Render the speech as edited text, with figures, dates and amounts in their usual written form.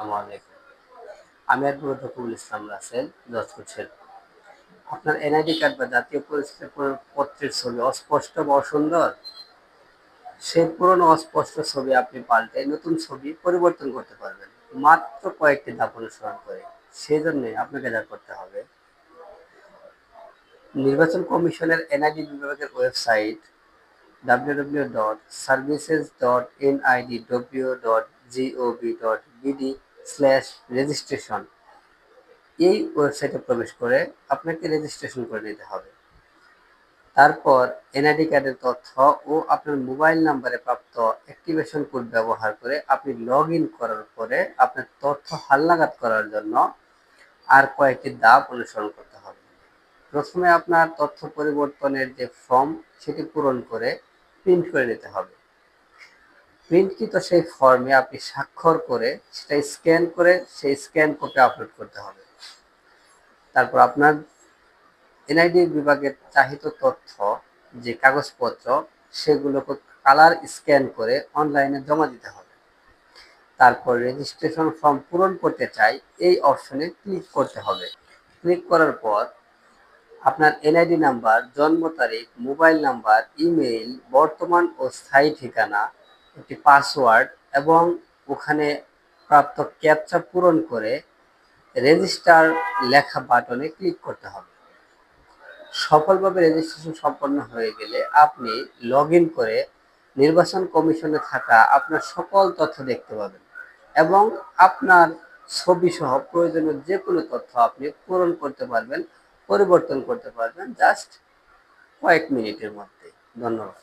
আসসালামু আলাইকুম। আমি আব্দুল রকিবুল ইসলাম রাসেল, যশোর শেরপুর। আপনার এনআইডি কার্ড বা জাতীয় পরিচয় পত্রের ছবি অস্পষ্ট বা অসুন্দর, সেই পুরনো অস্পষ্ট ছবি আপনি পাল্টে নতুন ছবি পরিবর্তন করতে পারবেন মাত্র কয়েকটি ধাপ অনুসরণ করে। সেই জন্য আপনাকে যা করতে হবে, নির্বাচন কমিশনের এনআইডি বিভাগের ওয়েবসাইট www.services.nid.gov.bd/registration এই ওয়েবসাইটে প্রবেশ করে আপনাকে রেজিস্ট্রেশন করে নিতে হবে। তারপর এনআইডি কার্ডের তথ্য ও আপনার মোবাইল নাম্বারে প্রাপ্ত অ্যাক্টিভেশন কোড ব্যবহার করে আপনি লগ ইন করার পরে আপনার তথ্য হালনাগাদ করার জন্য আর কয়েকটি ধাপ অনুসরণ করতে হবে। প্রথমে আপনার তথ্য পরিবর্তনের যে ফর্ম সেটি পূরণ করে প্রিন্ট করে নিতে হবে। প্রিন্টকৃত সেই ফর্মে আপনি স্বাক্ষর করে সেটা স্ক্যান করে সেই স্ক্যান কপি আপলোড করতে হবে। তারপর আপনার এনআইডি বিভাগের চাহিত তথ্য যে কাগজপত্র সেগুলোকে কালার স্ক্যান করে অনলাইনে জমা দিতে হবে। তারপর রেজিস্ট্রেশন ফর্ম পূরণ করতে চাই এই অপশনে ক্লিক করতে হবে। ক্লিক করার পর আপনার এনআইডি নাম্বার, জন্ম তারিখ, মোবাইল নাম্বার, ইমেইল, বর্তমান ও স্থায়ী ঠিকানা, একটি পাসওয়ার্ড এবং ওখানে প্রাপ্ত ক্যাপচা পূরণ করে রেজিস্টার লেখা বাটনে ক্লিক করতে হবে। সফলভাবে রেজিস্ট্রেশন সম্পন্ন হয়ে গেলে আপনি লগ ইন করে নির্বাচন কমিশনে থাকা আপনার সকল তথ্য দেখতে পাবেন এবং আপনার ছবি সহ প্রয়োজনীয় যে কোনো তথ্য আপনি পূরণ করতে পারবেন, পরিবর্তন করতে পারবেন জাস্ট কয়েক মিনিটের মধ্যে। ধন্যবাদ।